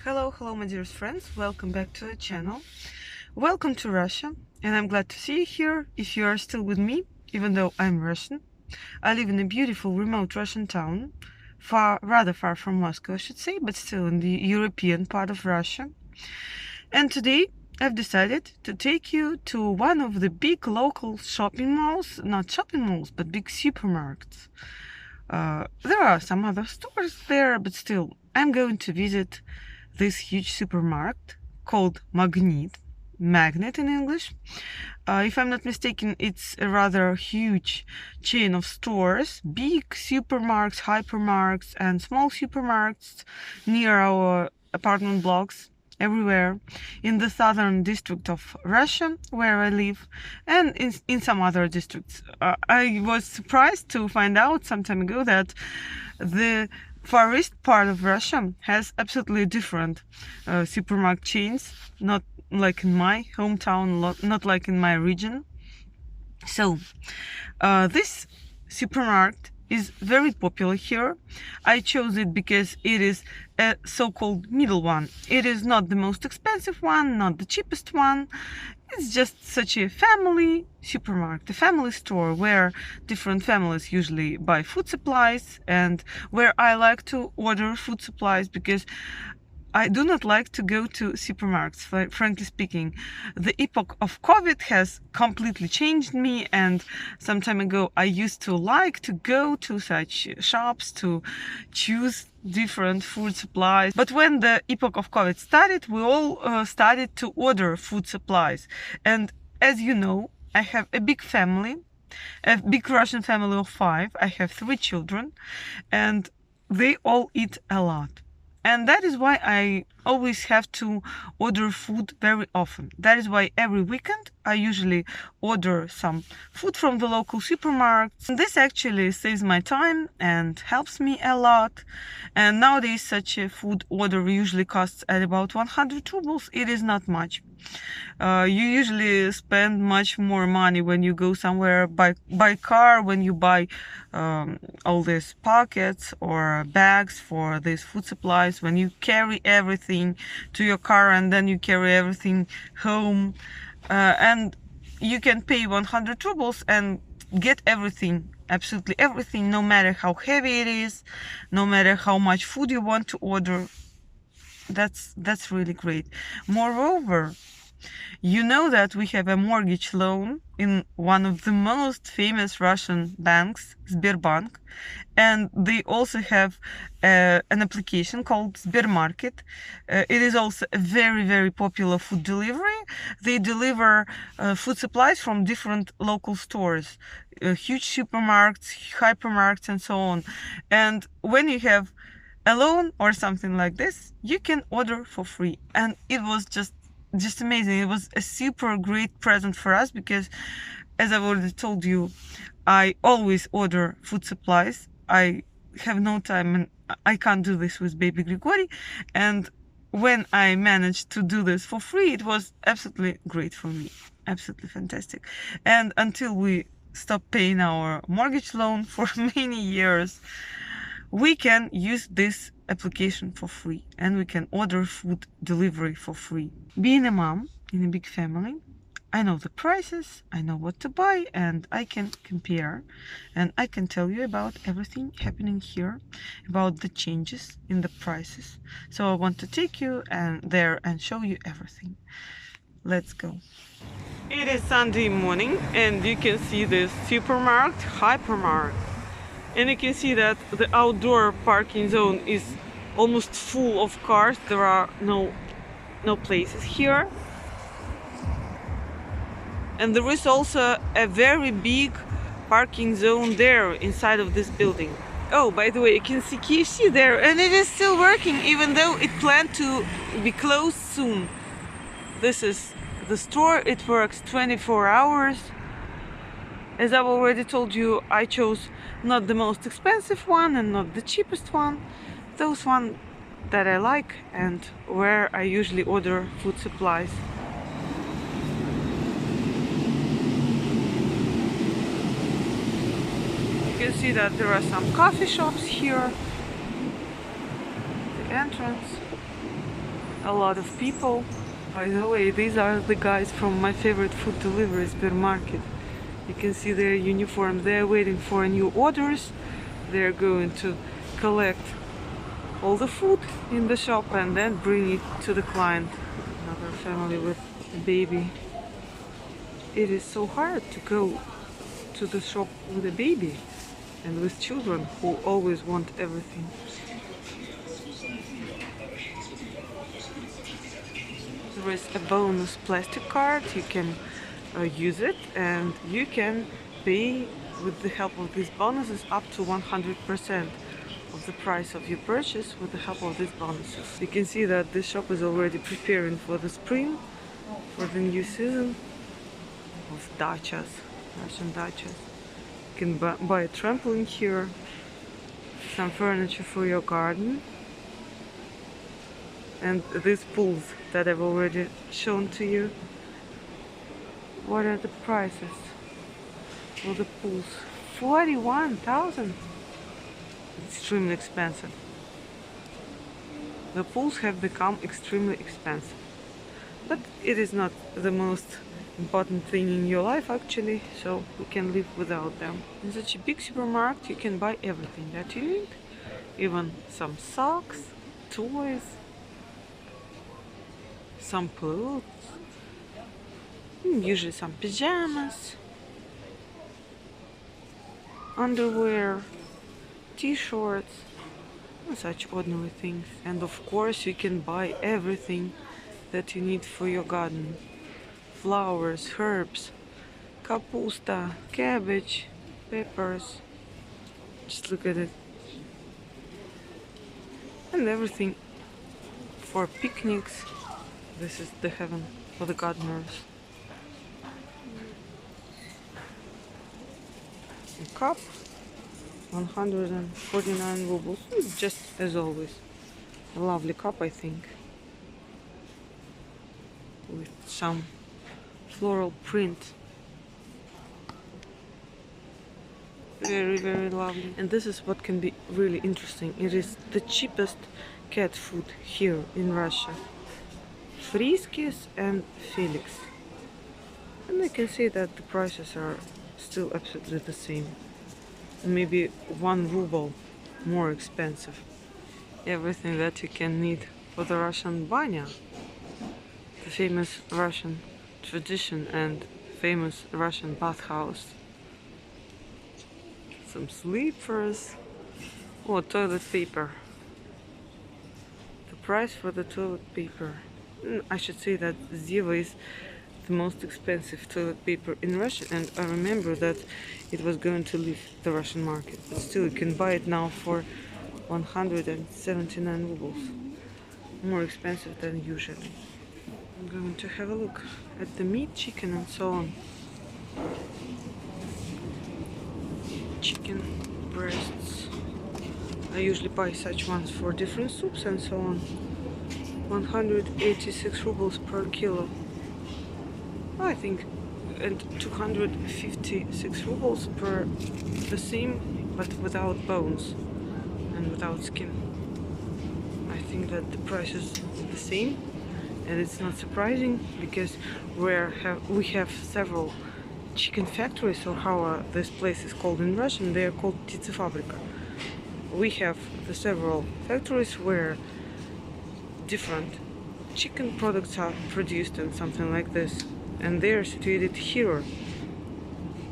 Hello my dearest friends, welcome back to the channel. Welcome to Russia, and I'm glad to see you here if you are still with me, even though I'm Russian. I live in a beautiful remote Russian town, rather far from Moscow I should say, but still in the European part of Russia. And today I've decided to take you to one of the big local shopping malls, not shopping malls, but big supermarkets. There are some other stores there, but still I'm going to visit this huge supermarket called Magnet in English. If I'm not mistaken, it's a rather huge chain of stores, big supermarkets, hypermarkets and small supermarkets near our apartment blocks everywhere in the southern district of Russia where I live, and in some other districts. I was surprised to find out some time ago that the far east part of Russia has absolutely different supermarket chains, not like in my hometown, not like in my region. So this supermarket is very popular here. I chose it because it is a so-called middle one. It is not the most expensive one, not the cheapest one. It's just such a family supermarket, a family store where different families usually buy food supplies, and where I like to order food supplies because I do not like to go to supermarkets, frankly speaking. The epoch of COVID has completely changed me, and some time ago I used to like to go to such shops to choose different food supplies. But when the epoch of COVID started, we all started to order food supplies. And as you know, I have a big family, a big Russian family of 5. I have 3 children, and they all eat a lot. And that is why I always have to order food very often. That is why every weekend I usually order some food from the local supermarkets. And this actually saves my time and helps me a lot. And nowadays such a food order usually costs at about 100 rubles. It is not much. You usually spend much more money when you go somewhere by car, when you buy all these pockets or bags for these food supplies, when you carry everything to your car and then you carry everything home, and you can pay 100 rubles and get everything, absolutely everything, no matter how heavy it is, no matter how much food you want to order. That's really great. Moreover, you know that we have a mortgage loan in one of the most famous Russian banks, Sberbank, and they also have an application called Sbermarket. It is also a very popular food delivery. They deliver food supplies from different local stores, huge supermarkets, hypermarkets and so on. And when you have a loan or something like this, you can order for free. And it was just amazing. It was a super great present for us because, as I've already told you, I always order food supplies. I have no time and I can't do this with baby Grigory, and when I managed to do this for free, it was absolutely great for me, absolutely fantastic. And until we stop paying our mortgage loan for many years, we can use this application for free, and we can order food delivery for free. Being a mom in a big family, I know the prices, I know what to buy, and I can compare, and I can tell you about everything happening here, about the changes in the prices. So I want to take you there and show you everything. Let's go. It is Sunday morning, and you can see this supermarket, hypermarket. And you can see that the outdoor parking zone is almost full of cars. There are no places here. And there is also a very big parking zone there inside of this building. Oh, by the way, you can see KFC there, and it is still working even though it planned to be closed soon. This is the store. It works 24 hours. As I've already told you, I chose not the most expensive one and not the cheapest one. Those one that I like and where I usually order food supplies. You can see that there are some coffee shops here. The entrance. a lot of people. By the way, these are the guys from my favorite food delivery supermarket. You can see their uniform. They're waiting for new orders. They're going to collect all the food in the shop and then bring it to the client. Another family with a baby. It is so hard to go to the shop with a baby and with children who always want everything. There is a bonus plastic card. You can use it and you can pay with the help of these bonuses up to 100% of the price of your purchase with the help of these bonuses. You can see that this shop is already preparing for the spring, for the new season of dachas, Russian dachas. You can buy a trampoline here, some furniture for your garden, and these pools that I've already shown to you. What are the prices for the pools? 41,000. Extremely expensive. The pools have become extremely expensive, but it is not the most important thing in your life actually, so you can live without them. In such a big supermarket you can buy everything that you need, even some socks, toys, some clothes, usually some pajamas, underwear, t-shirts, and such ordinary things. And of course you can buy everything that you need for your garden. Flowers, herbs, kapusta, cabbage, peppers. Just look at it. And everything for picnics. This is the heaven for the gardeners. A cup, 149 rubles, just as always. A lovely cup, I think, with some floral print. Very, very lovely. And this is what can be really interesting. It is the cheapest cat food here in Russia. Friskies and Felix. And I can see that the prices are still absolutely the same. Maybe 1 ruble more expensive. Everything that you can need for the Russian banya, the famous Russian tradition and famous Russian bathhouse. Some sleepers. Oh, toilet paper. The price for the toilet paper. I should say that Ziva is the most expensive toilet paper in Russia, and I remember that it was going to leave the Russian market, but still you can buy it now for 179 rubles, more expensive than usually. I'm going to have a look at the meat, chicken and so on. Chicken breasts, I usually buy such ones for different soups and so on. 186 rubles per kilo. I think, and 256 rubles per the same, but without bones and without skin. I think that the price is the same, and it's not surprising because we have several chicken factories, or how this place is called in Russian. They are called птицефабрика. We have the several factories where different chicken products are produced and something like this, and they are situated here.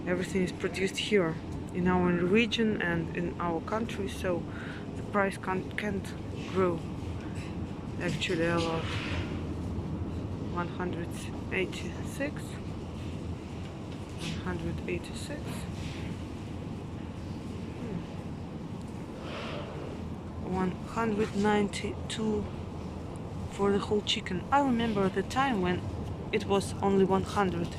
Everything is produced here in our region and in our country, so the price can't grow actually a lot. 186, 186. 192 for the whole chicken. I remember the time when it was only 100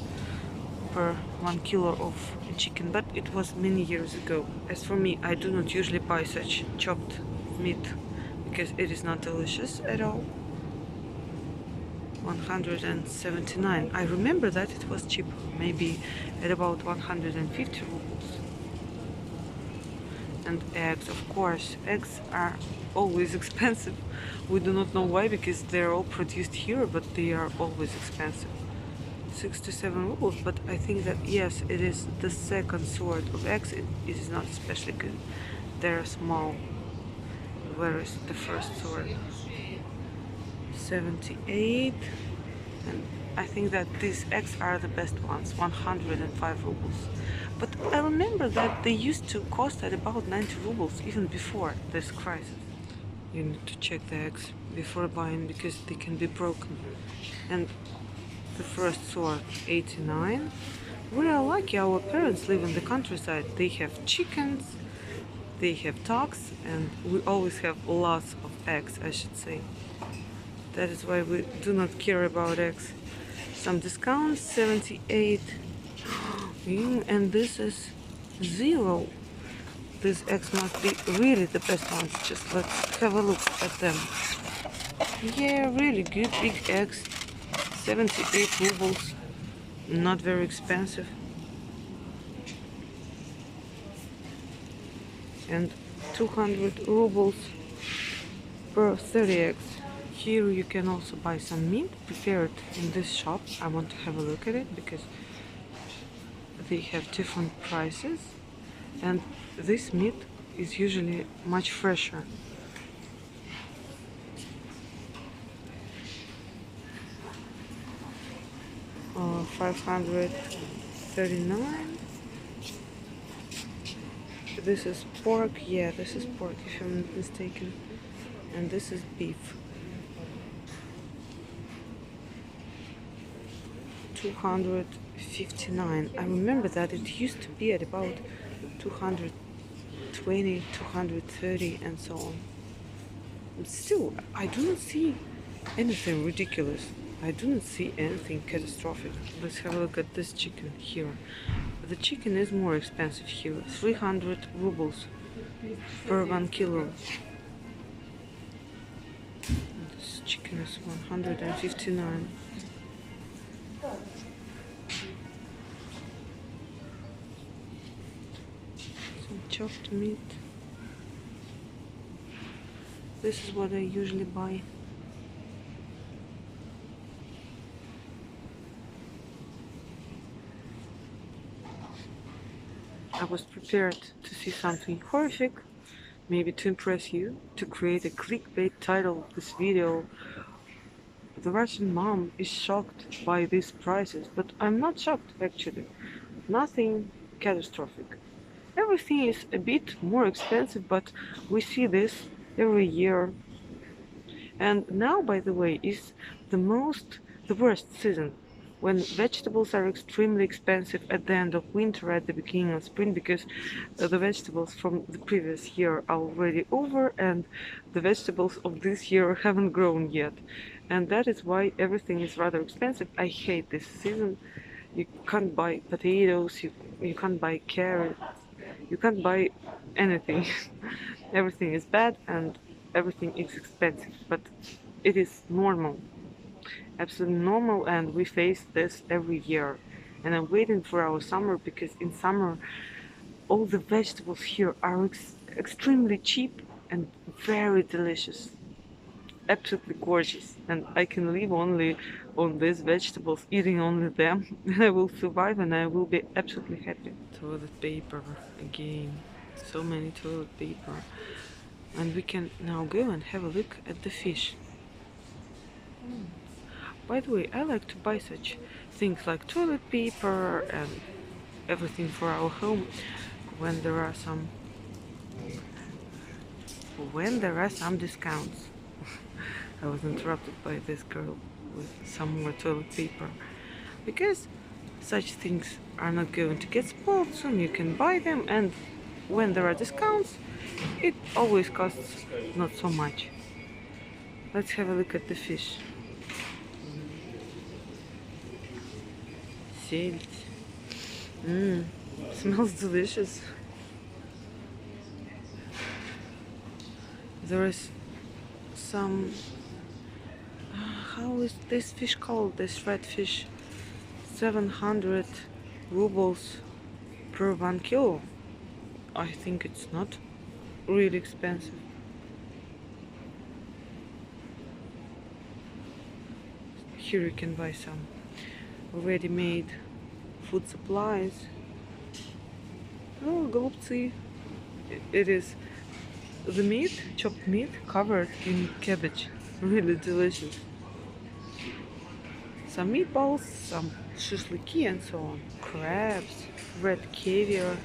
per 1 kilo of chicken, but it was many years ago. As for me, I do not usually buy such chopped meat because it is not delicious at all. 179. I remember that it was cheap, maybe at about 150 rubles. And eggs, of course. Eggs are always expensive. We do not know why, because they're all produced here, but they are always expensive. 6 to 7 rubles, but I think that yes, it is the second sort of eggs. It is not especially good. They're small. Where is the first sort? 78. And I think that these eggs are the best ones, 105 rubles. But I remember that they used to cost at about 90 rubles even before this crisis. You need to check the eggs before buying, because they can be broken. And the first sort, 89. We are lucky, our parents live in the countryside. They have chickens, they have ducks, and we always have lots of eggs, I should say. That is why we do not care about eggs. Some discounts, 78. And this is 0. These eggs must be really the best ones. Just let's have a look at them. Yeah, really good big eggs. 78 rubles. Not very expensive. And 200 rubles per 30 eggs. Here you can also buy some meat prepared in this shop. I want to have a look at it because they have different prices, and this meat is usually much fresher. Uh, 539. This is pork. Yeah, this is pork if I'm not mistaken. And this is beef. 259. I remember that it used to be at about 220, 230 and so on. Still, I do not see anything ridiculous. I do not see anything catastrophic. Let's have a look at this chicken here. The chicken is more expensive here. 300 rubles per 1 kilo. This chicken is 159. Some chopped meat. This is what I usually buy. I was prepared to see something horrific, maybe to impress you, to create a clickbait title of this video. The Russian mom is shocked by these prices, but I'm not shocked actually. Nothing catastrophic. Everything is a bit more expensive, but we see this every year. And now, by the way, is the worst season, when vegetables are extremely expensive at the end of winter, at the beginning of spring, because the vegetables from the previous year are already over and the vegetables of this year haven't grown yet. And that is why everything is rather expensive. I hate this season. You can't buy potatoes, you can't buy carrots, you can't buy anything. Everything is bad and everything is expensive, but it is normal. Absolutely normal, and we face this every year. And I'm waiting for our summer, because in summer all the vegetables here are extremely cheap and very delicious, absolutely gorgeous, and I can live only on these vegetables, eating only them, and I will survive and I will be absolutely happy. Toilet paper again, so many toilet paper. And we can now go and have a look at the fish. By the way, I like to buy such things like toilet paper and everything for our home when there are some discounts. I was interrupted by this girl with some more toilet paper, because such things are not going to get spoiled soon. You can buy them, and when there are discounts, it always costs not so much. Let's have a look at the fish. Smells delicious. There is some, how is this fish called, this red fish? 700 rubles per 1 kilo. I think it's not really expensive. Here you can buy some ready-made food supplies. Oh, голубцы. It is the meat, chopped meat, covered in cabbage. Really delicious. Some meatballs, some shishliky and so on. Crabs, red caviar.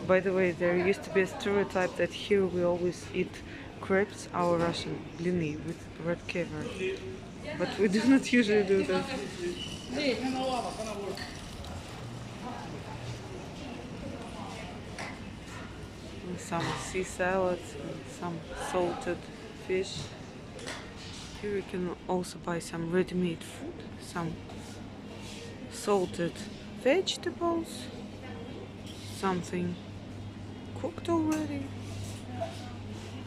By the way, there used to be a stereotype that here we always eat crepes, our Russian blini, with red caviar. But we do not usually do that. Some sea salads, some salted fish. Here you can also buy some ready-made food, some salted vegetables, something cooked already.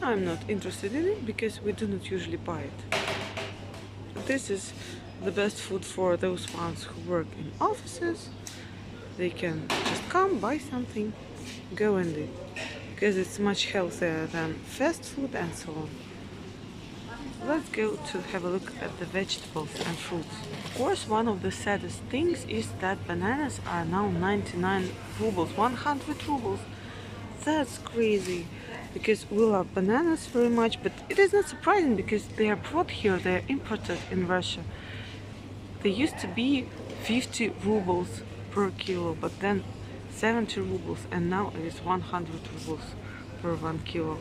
I'm not interested in it because we do not usually buy it. This is the best food for those ones who work in offices. They can just come, buy something, go and eat, because it's much healthier than fast food and so on. Let's go to have a look at the vegetables and fruits. Of course, one of the saddest things is that bananas are now 99 rubles, 100 rubles. That's crazy, because we love bananas very much, but it is not surprising because they are brought here, they are imported in Russia. They used to be 50 rubles per kilo, but then 70 rubles, and now it is 100 rubles per 1 kilo.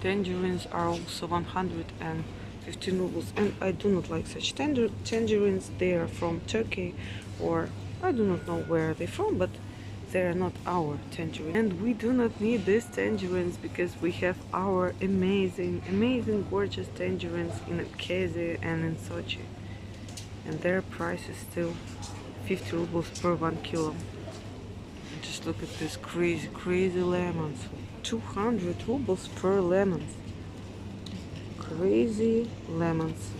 Tangerines are also 115 rubles, and I do not like such tangerines. They are from Turkey, or I do not know where they're from, but they are not our tangerines. And we do not need these tangerines because we have our amazing, gorgeous tangerines in Abkhazia and in Sochi. And their price is still 50 rubles per 1 kilo. And just look at this crazy lemons. 200 rubles per lemon. Crazy lemons.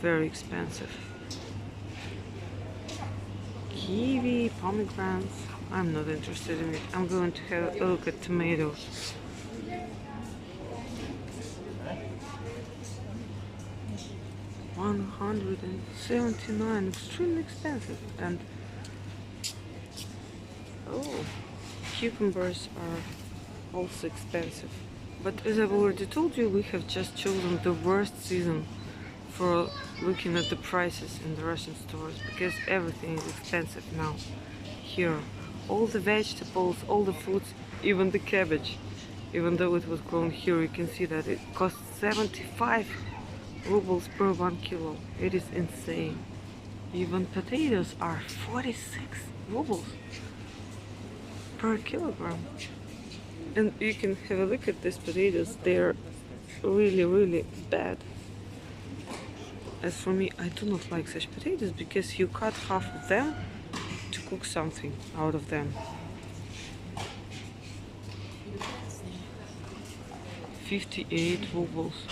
Very expensive. Kiwi, pomegranates. I'm not interested in it. I'm going to have a look at tomatoes. $179, extremely expensive. And oh, cucumbers are also expensive. But as I've already told you, we have just chosen the worst season for looking at the prices in the Russian stores, because everything is expensive now. Here, all the vegetables, all the fruits, even the cabbage, even though it was grown here, you can see that it costs 75 rubles per 1 kilo. It is insane. Even potatoes are 46 rubles per kilogram. And you can have a look at these potatoes. They're really bad. As for me, I do not like such potatoes because you cut half of them to cook something out of them. 58 rubles.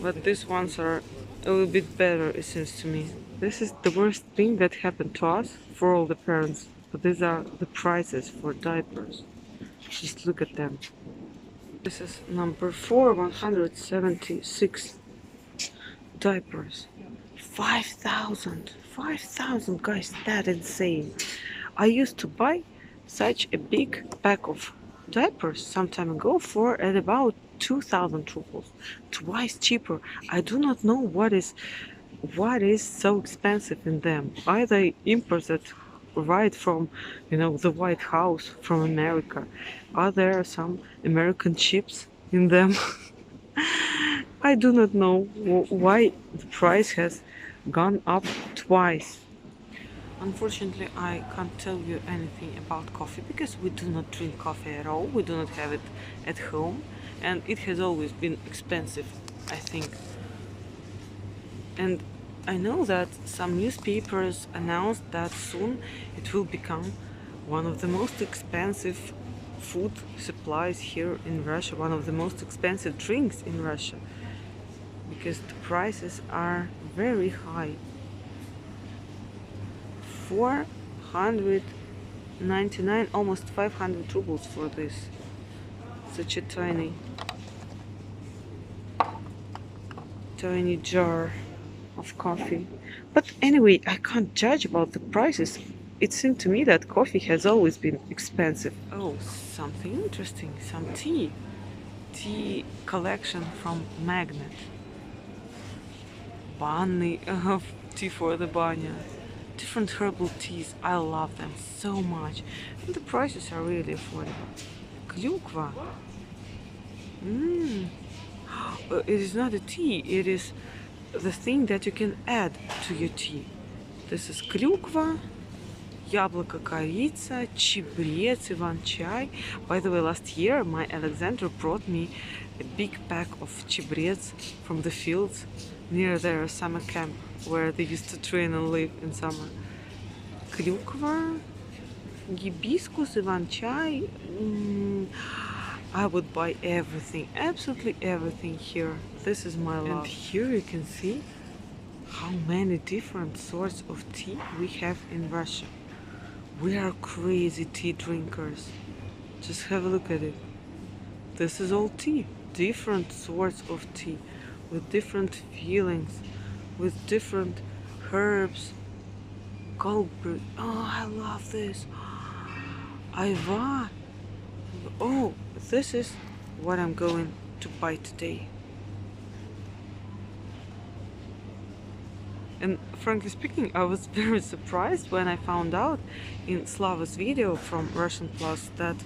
But these ones are a little bit better, it seems to me. This is the worst thing that happened to us, for all the parents. But these are the prices for diapers. Just look at them. This is number 4, 176 diapers. 5,000, guys, that's insane. I used to buy such a big pack of diapers some time ago for at about 2,000 rubles, twice cheaper. I do not know what is so expensive in them. Are they imported right from, the White House, from America? Are there some American chips in them? I do not know why the price has gone up twice. Unfortunately, I can't tell you anything about coffee because we do not drink coffee at all. We do not have it at home, and it has always been expensive, I think. And I know that some newspapers announced that soon it will become one of the most expensive food supplies here in Russia, one of the most expensive drinks in Russia, because the prices are very high. 490 $4.99, almost 500 rubles for this. Such a tiny jar of coffee. But anyway, I can't judge about the prices. It seemed to me that coffee has always been expensive. Oh, something interesting. Some tea. Tea collection from Magnet. Bunny of tea for the banya. Different herbal teas. I love them so much. And the prices are really affordable. Klukva. It is not a tea. It is the thing that you can add to your tea. This is klukva, яблоко, корица, чебрец, иван-чай. By the way, last year my Alexander brought me a big pack of чебрец from the fields near their summer camp where they used to train and live in summer. Klukva, hibiscus, ivан-чай. I would buy everything, absolutely everything here. This is my love. And here you can see how many different sorts of tea we have in Russia. We are crazy tea drinkers. Just have a look at it. This is all tea. Different sorts of tea with different feelings, with different herbs. Goldberg. Oh, I love this. Ayva. Oh, this is what I'm going to buy today. And frankly speaking, I was very surprised when I found out in Slava's video from Russian Plus that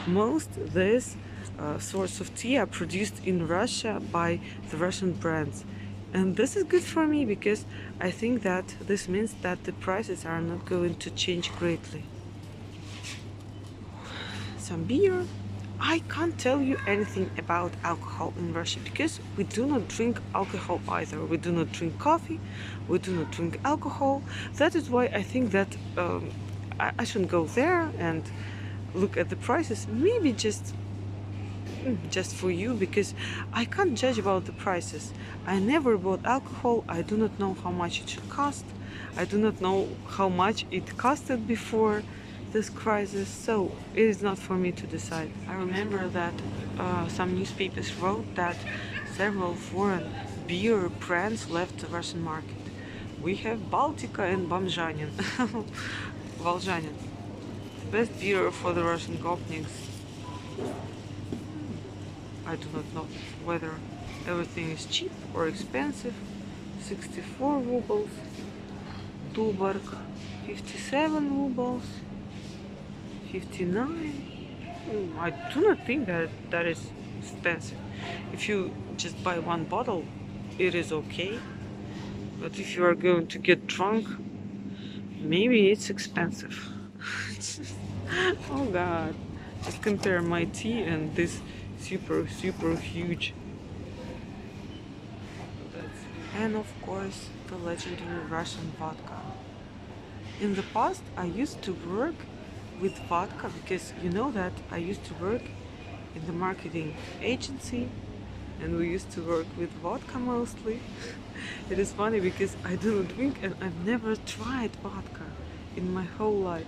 most these sorts of tea are produced in Russia by the Russian brands. And this is good for me because I think that this means that the prices are not going to change greatly. Some beer. I can't tell you anything about alcohol in Russia because we do not drink alcohol either. We do not drink coffee, we do not drink alcohol. That is why I think that I shouldn't go there and look at the prices. Maybe just for you, because I can't judge about the prices. I never bought alcohol. I do not know how much it should cost. I do not know how much it costed before this crisis, so it is not for me to decide. I remember that some newspapers wrote that several foreign beer brands left the Russian market. We have Baltica and Bomzhanin. Volzhanin, the best beer for the Russian gopniks. I do not know whether everything is cheap or expensive. 64 rubles. Tuborg, 57 rubles. 59. I do not think that is expensive. If you just buy one bottle, it is okay. But if you are going to get drunk, maybe it's expensive. Oh God. Just compare my tea and this super huge. And of course, the legendary Russian vodka. In the past, I used to work with vodka because you know that I used to work in the marketing agency and we used to work with vodka mostly. It is funny because I do not drink and I've never tried vodka in my whole life,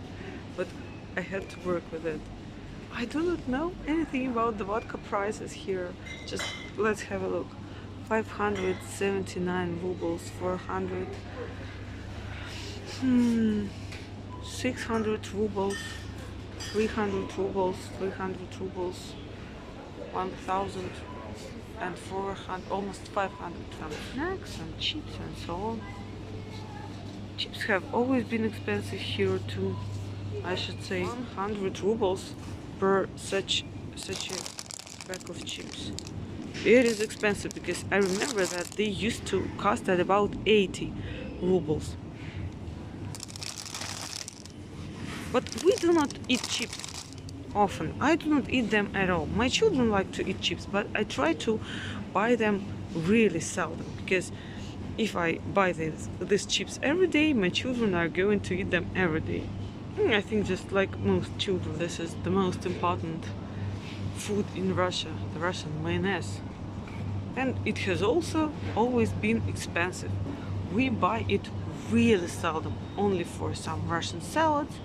but I had to work with it. I do not know anything about the vodka prices here. Just let's have a look. 579 rubles, 400, 600 rubles, 300 rubles, 300 rubles, 1,400, almost 500. Some snacks, some chips and so on. Chips have always been expensive here too. I should say 100 rubles per such a bag of chips. It is expensive because I remember that they used to cost at about 80 rubles. But we do not eat chips often. I do not eat them at all. My children like to eat chips, but I try to buy them really seldom because if I buy these chips every day, my children are going to eat them every day. I think just like most children, this is the most important food in Russia, the Russian mayonnaise. And it has also always been expensive. We buy it really seldom, only for some Russian salads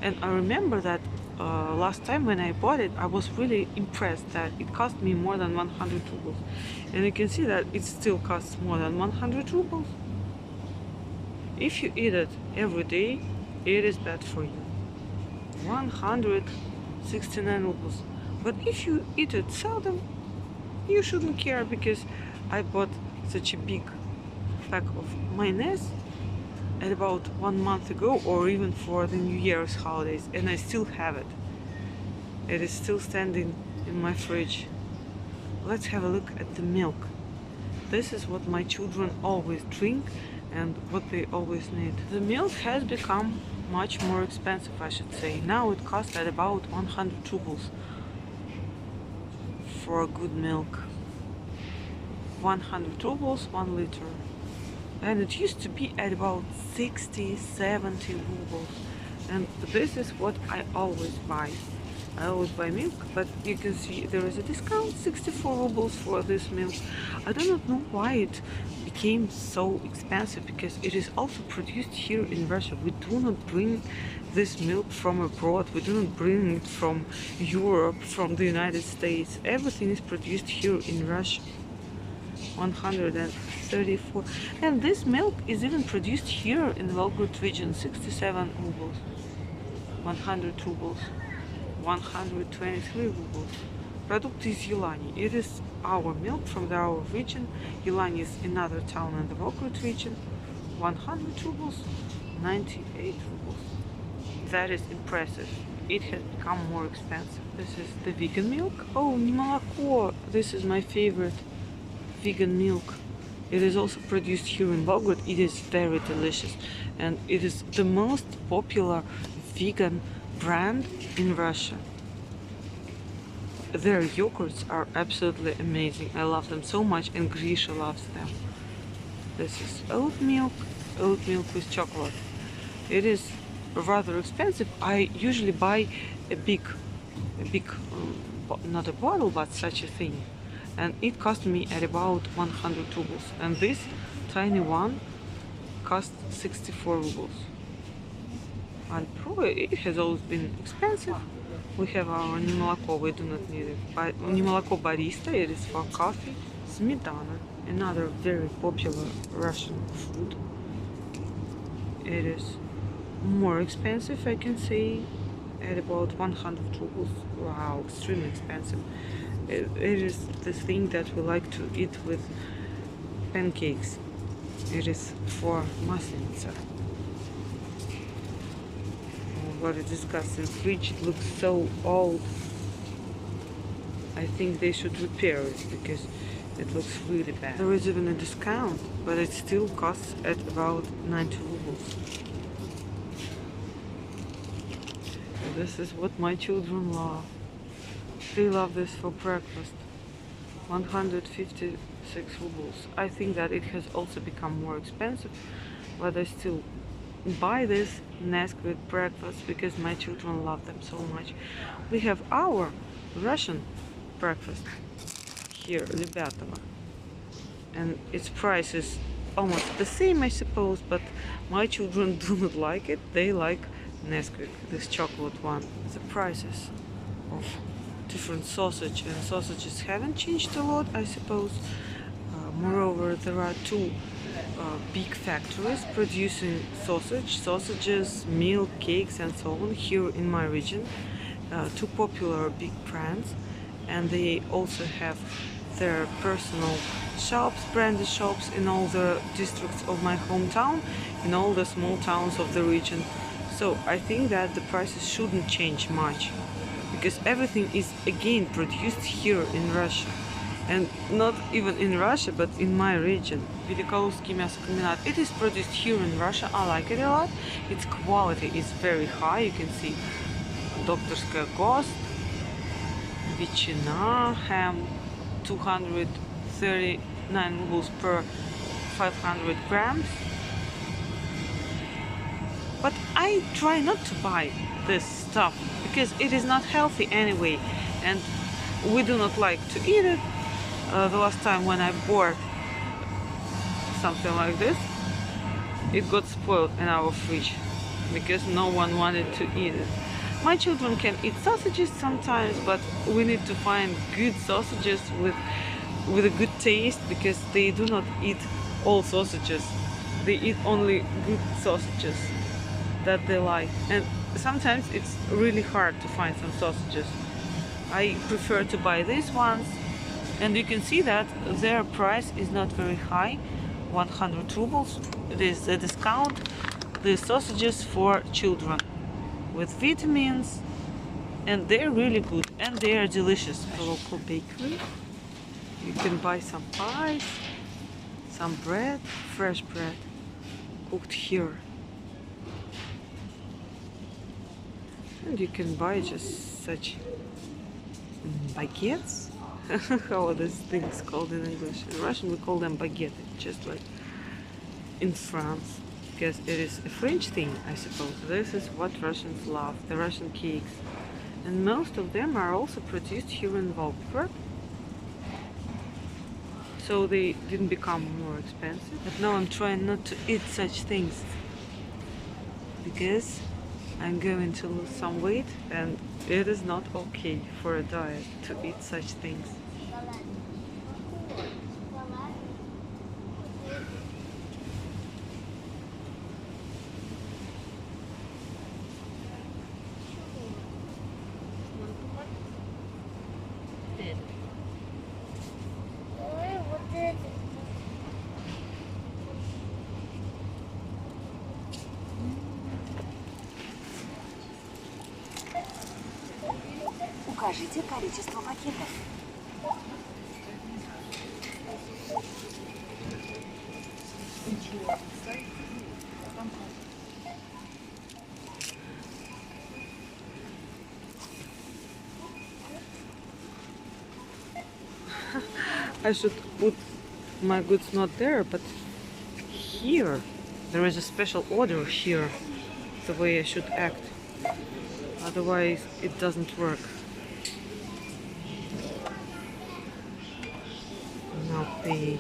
And I remember that last time when I bought it, I was really impressed that it cost me more than 100 rubles. And you can see that it still costs more than 100 rubles. If you eat it every day, it is bad for you. 169 rubles. But if you eat it seldom, you shouldn't care, because I bought such a big pack of mayonnaise at about 1 month ago, or even for the New Year's holidays, and I still have it. It is still standing in my fridge. Let's have a look at the milk. This is what my children always drink and what they always need. The milk has become much more expensive, I should say. Now it costs at about 100 rubles for a good milk. 100 rubles, 1 liter. And it used to be at about 60, 70 rubles. And this is what I always buy. I always buy milk, but you can see there is a discount, 64 rubles for this milk. I do not know why it became so expensive, because it is also produced here in Russia. We do not bring this milk from abroad. We do not bring it from Europe, from the United States. Everything is produced here in Russia. 134. And this milk is even produced here in the Volgograd region. 67 rubles. 100 rubles. 123 rubles. Product is Yelani. It is our milk from our region. Yelani is another town in the Volgograd region. 100 rubles. 98 rubles. That is impressive. It has become more expensive. This is the vegan milk. Oh, не молоко. This is my favorite vegan milk. It is also produced here in Volgograd. It is very delicious, and it is the most popular vegan brand in Russia. Their yogurts are absolutely amazing. I love them so much, and Grisha loves them. This is oat milk with chocolate. It is rather expensive. I usually buy a big, not a bottle, but such a thing, and it cost me at about 100 rubles. And this tiny one cost 64 rubles. And probably it has always been expensive. We have our немолоко, we do not need it. But немолоко barista, it is for coffee. Smetana, another very popular Russian food. It is more expensive, I can say, at about 100 rubles. Wow, extremely expensive. It is the thing that we like to eat with pancakes. It is for maslenitsa. What a disgusting fridge. It looks so old. I think they should repair it, because it looks really bad. There is even a discount, but it still costs at about 90 rubles. This is what my children love. They love this for breakfast. 156 rubles. I think that it has also become more expensive, but I still buy this Nesquik breakfast because my children love them so much. We have our Russian breakfast here, Ребятово, and its price is almost the same, I suppose, but my children do not like it. They like Nesquik, this chocolate one. The prices of different sausage and sausages haven't changed a lot, I suppose. Moreover, there are two big factories producing sausages, milk, cakes, and so on here in my region. Two popular big brands, and they also have their personal shops, branded shops, in all the districts of my hometown, in all the small towns of the region. So I think that the prices shouldn't change much, because everything is again produced here in Russia. And not even in Russia, but in my region. Великолукский мясокомбинат. It is produced here in Russia. I like it a lot. Its quality is very high. You can see Doktorskaya Kost, ветчина, ham, 239 rubles per 500 grams. But I try not to buy this stuff because it is not healthy anyway, and we do not like to eat it. The last time when I bought something like this, it got spoiled in our fridge. because no one wanted to eat it. My children can eat sausages sometimes, but we need to find good sausages with a good taste, because they do not eat all sausages. They eat only good sausages that they like, and sometimes it's really hard to find some sausages. I prefer to buy these ones, and you can see that their price is not very high, 100 rubles. It is a discount. The sausages for children with vitamins, and they're really good and they are delicious. A local bakery. You can buy some pies, some bread, fresh bread cooked here. And you can buy just such baguettes. How are these things called in English? In Russian we call them baguette, just like in France, because it is a French thing, I suppose. This is what Russians love, the Russian cakes. And most of them are also produced here in Volgograd. So they didn't become more expensive. But now I'm trying not to eat such things, because I'm going to lose some weight, and it is not okay for a diet to eat such things. Укажите количество пакетов. I should put my goods not there, but here. There is a special order here, the way I should act. Otherwise, it doesn't work. Now pay.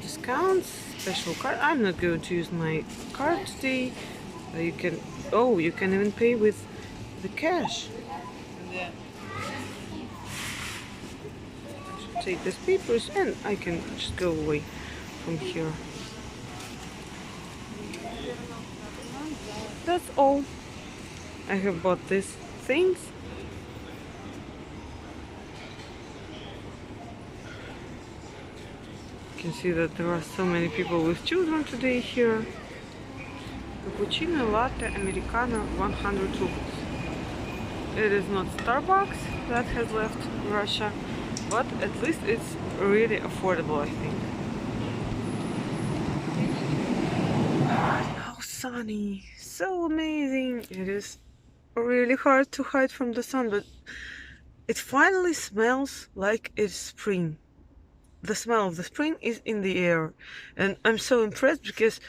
Discounts, special card. I'm not going to use my card today. You can. Oh, you can even pay with the cash. I should take these papers and I can just go away from here. That's all. I have bought these things. You can see that there are so many people with children today here. Cappuccino, latte, Americano, 100 rubles. It is not Starbucks that has left Russia, but at least it's really affordable, I think. How sunny! So amazing! It is really hard to hide from the sun, but it finally smells like it's spring. The smell of the spring is in the air, and I'm so impressed because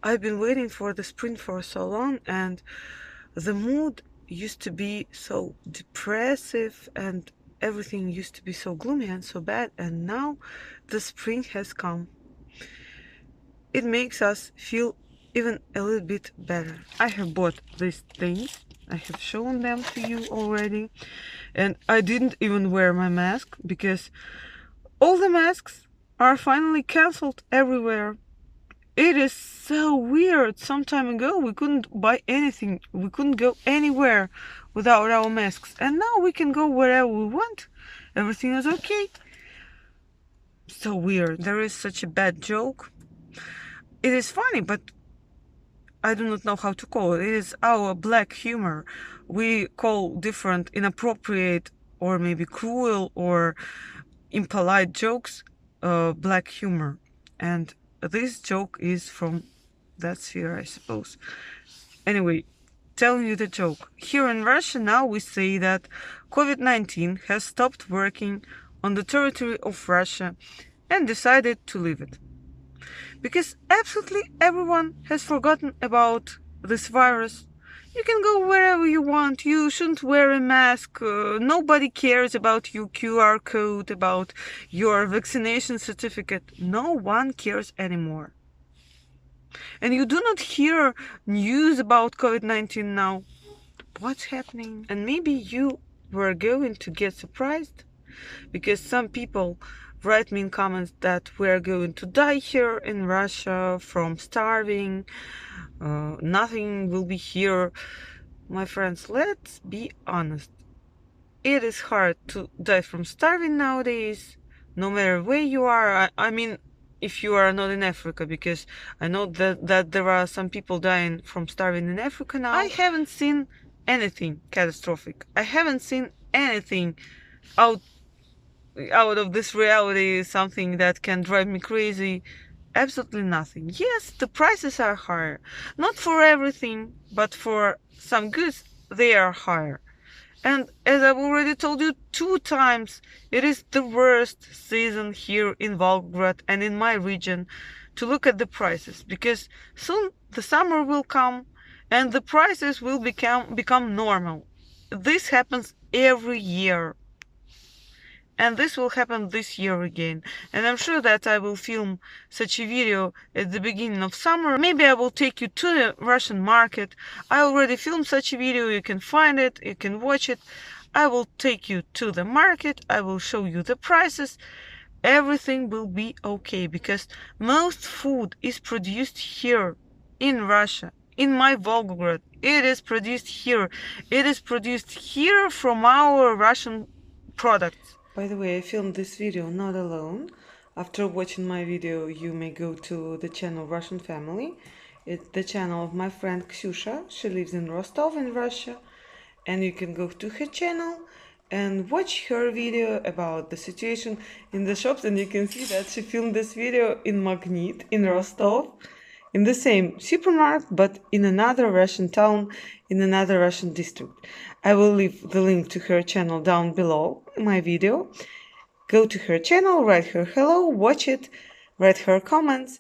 I've been waiting for the spring for so long, and the mood used to be so depressive and everything used to be so gloomy and so bad, and now the spring has come. It makes us feel even a little bit better. I have bought these things. I have shown them to you already, and I didn't even wear my mask because all the masks are finally cancelled everywhere. It is so weird. Some time ago we couldn't buy anything, we couldn't go anywhere without our masks, and now we can go wherever we want. Everything is okay. So weird. There is such a bad joke. It is funny, but I do not know how to call it. It is our black humor. We call different inappropriate or maybe cruel or impolite jokes black humor, and this joke is from that sphere, I suppose. Anyway, telling you the joke. Here in Russia now we say that COVID-19 has stopped working on the territory of Russia and decided to leave it. Because absolutely everyone has forgotten about this virus. You can go wherever you want. You shouldn't wear a mask. Nobody cares about your QR code, about your vaccination certificate. No one cares anymore. And you do not hear news about COVID-19 now. What's happening? And maybe you were going to get surprised, because some people write me in comments that we're going to die here in Russia from starving. Nothing will be here. My friends, let's be honest. It is hard to die from starving nowadays, no matter where you are. I mean, if you are not in Africa, because I know that there are some people dying from starving in Africa now. I haven't seen anything catastrophic. I haven't seen anything out of this reality, something that can drive me crazy. Absolutely nothing. Yes, the prices are higher. Not for everything, but for some goods, they are higher. And as I've already told you 2 times, it is the worst season here in Volgograd and in my region to look at the prices, because soon the summer will come and the prices will become normal. This happens every year. And this will happen this year again. And I'm sure that I will film such a video at the beginning of summer. Maybe I will take you to the Russian market. I already filmed such a video. You can find it. You can watch it. I will take you to the market. I will show you the prices. Everything will be okay, because most food is produced here in Russia, in my Volgograd. It is produced here. It is produced here from our Russian products. By the way, I filmed this video not alone. After watching my video, you may go to the channel Russian Family. It's the channel of my friend Ksyusha. She lives in Rostov in Russia. And you can go to her channel and watch her video about the situation in the shops. And you can see that she filmed this video in Magnit, in Rostov, in the same supermarket, but in another Russian town, in another Russian district. I will leave the link to her channel down below in my video. Go to her channel, write her hello, watch it, write her comments,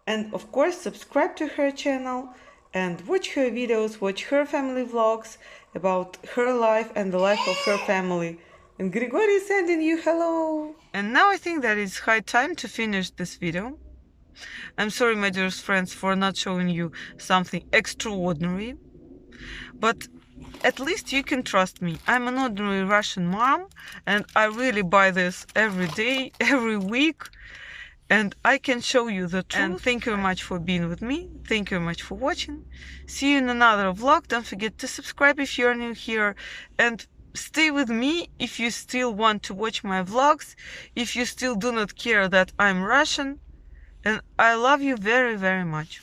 and of course subscribe to her channel and watch her videos, watch her family vlogs about her life and the life of her family. And Grigory is sending you hello. And now I think that it's high time to finish this video. I'm sorry, my dearest friends, for not showing you something extraordinary, but at least you can trust me. I'm an ordinary Russian mom, and I really buy this every day, every week, and I can show you the truth. And thank you very much for being with me. Thank you very much for watching. See you in another vlog. Don't forget to subscribe if you're new here, and stay with me if you still want to watch my vlogs, if you still do not care that I'm Russian. And I love you very, very much.